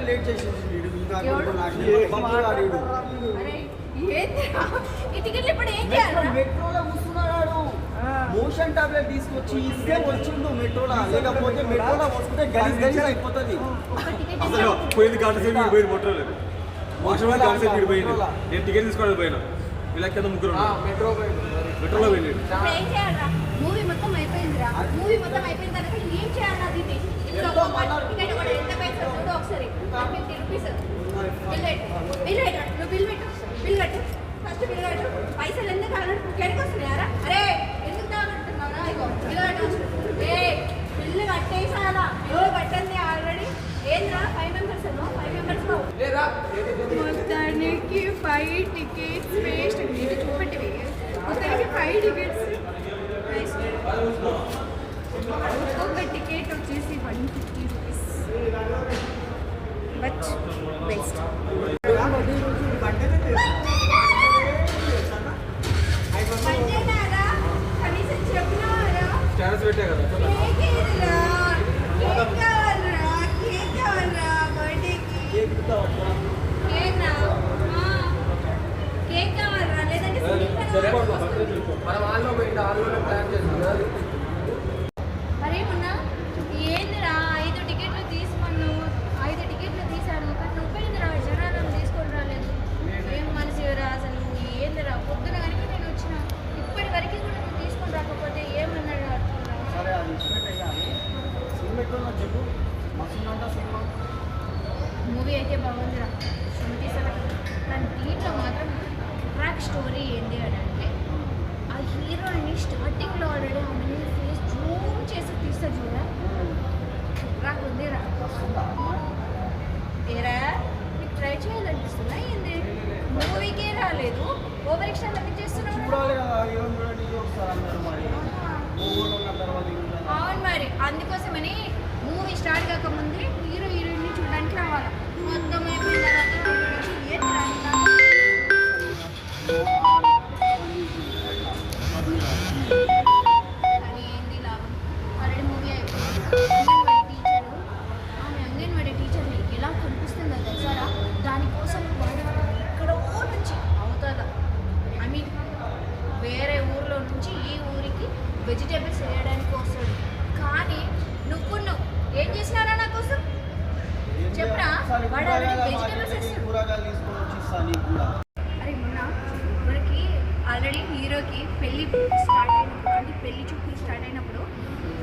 late చేసేసి మెట్రోలో కూర్చున్నాడు మోషన్ టాబ్లెట్ తీసుకొచ్చి ఇస్తే వచ్చిండు మెట్రోలో లేకపోతే మెట్రోలో వస్తుంటే గలీజ్ గలీజ్ అయిపోతుంది అసలు పోయింది గంట సేపు పోయింది మెట్రోలో మోషన్ గంట సేపు పోయింది నేను టికెట్ తీసుకోవడానికి పోయినా ఇలా కింద ముగ్గురు మెట్రోలో వెళ్ళి మూవీ మొత్తం అయిపోయిందిరా మూవీ మొత్తం అయిపోయిన తర్వాత ఏం చేయాలి దీన్ని టికెట్ కూడా ఎంత పైసలు చూడు ఒకసారి 50 రూపీస్ బిల్ కట్టు ఫస్ట్ బిల్ కట్టు పైసలు ఎందుకు టికెట్కి వస్తున్నాయారా అరే ఎందుకు తాగంటున్నారా ఇగో బిల్ కట్టు బిల్లు కట్టేసారా బిల్లు కట్టండి ఆల్రెడీ ఏంద్రా 5 మెంబర్స్ మొత్తానికి 5 టికెట్స్ వేస్ట్ ఇది చూపెట్టివి మొత్తానికి 5 టికెట్స్ ఒక్కొక్క టికెట్ వచ్చేసి 150 రూపీస్ బట్ వేస్ట్ కనీసం చెప్పినారా స్టేటస్ పెట్టే కదా అరే మొన్న ఏందిరా 5 టికెట్లు తీసుకున్నాను 5 టికెట్లు తీసాను కానీ నువ్వేందిరా జనాలను తీసుకొని రాలేదు ఏం మనిషిరా అసలు ఏందిరా పొద్దున కనుక నేను వచ్చిన ఇప్పటి వరకు కూడా నువ్వు తీసుకొని రాకపోతే ఏమన్నాడు మూవీ అయితే బాగుందిరా శృతి సలహా కానీ దీంట్లో మాత్రం ట్రాక్ స్టోరీ ఏంటి అని అంటే ఆ హీరోయిన్ స్టార్టింగ్లో ఆల్రెడీ ఆమె ఫేస్ జూమ్ చేసి తీస్తా చూడ ట్రాక్ ఉందిరా ఏరా మీకు ట్రై చేయాలనిపిస్తుందా ఏంది మూవీకే రాలేదు ఓవర్ ఎక్షన్ లెక్క చేస్తున్నావు అవును మరి అందుకోసమని మూవీ స్టార్ట్ కాకముందే హీరో హీరోయిన్ని చూడడానికి రావాలి మొత్తం అయిపోయిన తర్వాత కానీ ఏంది లాభం ఆల్రెడీ మూవీ అయిపోయింది అంగన్వాడీ టీచర్ని ఎలా కనిపిస్తుందో తెలుసారా దానికోసం వాడు ఎక్కడో నుంచి అవుతుందా ఐ మీన్ వేరే ఊర్లో నుంచి ఈ ఊరికి వెజిటేబుల్స్ వేయడానికి వస్తాడు కానీ నువ్వు ఏం చేసినారా నా కోసం చెప్పరా వాడు వెజిటేబుల్స్ అరే మొన్న మనకి ఆల్రెడీ హీరోకి పెళ్ళి స్టార్ట్ అయినప్పుడు అంటే పెళ్లి చూపులు స్టార్ట్ అయినప్పుడు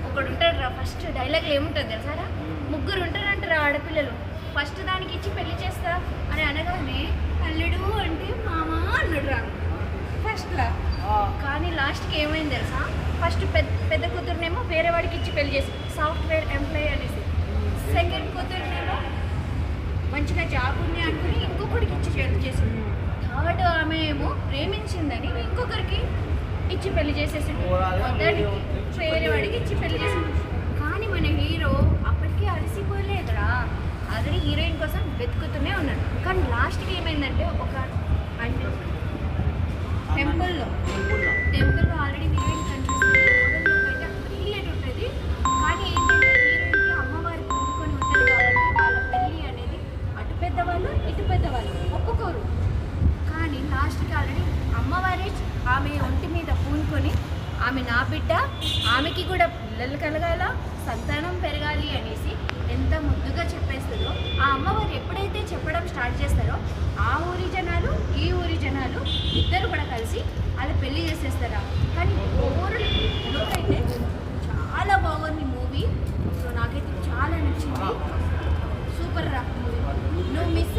ఒకడు ఉంటాడు రా ఫస్ట్ డైలాగ్ ఏముంటుంది తెలుసారా ముగ్గురు ఉంటారంటారా ఆడపిల్లలు ఫస్ట్ దానికి ఇచ్చి పెళ్లి చేస్తా అని అనగానే అల్లుడు అంటే మామా అన్నాడు రా ఫస్ట్లా కానీ లాస్ట్కి ఏమైంది తెలుసా ఫస్ట్ పెద్ద కూతురునేమో వేరే వాడికి ఇచ్చి పెళ్లి చేసి సాఫ్ట్వేర్ ఎంప్లాయీ అనేసి సెకండ్ కూతురునేమో మంచిగా జాబ్ ఉంది అనుకుని ఇంకొకరికి ఇచ్చి పెళ్లి చేసింది థర్డ్ ఆమె ఏమో ప్రేమించిందని ఇంకొకరికి ఇచ్చి పెళ్లి చేసేసింది మొదటికి వేరే వాడికి ఇచ్చి పెళ్లి చేసింది కానీ మన హీరో అప్పటికీ అలసిపోలేదురా ఆల్రెడీ హీరోయిన్ కోసం వెతుకుతూనే ఉన్నాడు కానీ లాస్ట్కి ఏమైందంటే ఒక అంటే టెంపుల్లో ఆల్రెడీ హీరోయిన్ కనిపిస్తుంది అయితే హైలైట్ ఉంటుంది కానీ ఏంటంటే హీరోయిన్కి అమ్మవారికి కొనుక్కొని ఉంటుంది కాబట్టి వాళ్ళ పెళ్ళి అనేది అటు పెద్దవాళ్ళు ఇటు పెద్దవాళ్ళు ఒప్పుకోరు కానీ లాస్ట్కి ఆల్రెడీ అమ్మవారే ఆమె ఒంటి మీద పూనుకొని ఆమె నా బిడ్డ ఆమెకి కూడా పిల్లలు కలగాల సంతానం పెరగాలి అనేసి ఎంత ముద్దుగా చెప్పేస్తుందో ఆ అమ్మవారు ఎప్పుడైతే చెప్పడం స్టార్ట్ చేస్తారో ఆ ఊరి జనాలు ఈ ఊరి జనాలు ఇద్దరు కూడా కలిసి అలా పెళ్లి చేసేస్తారా కానీ ఓవరాల్ లుక్ అయితే చాలా బాగుంది మూవీ సో నాకైతే చాలా నచ్చింది సూపర్ రా మూవీ నువ్వు మిస్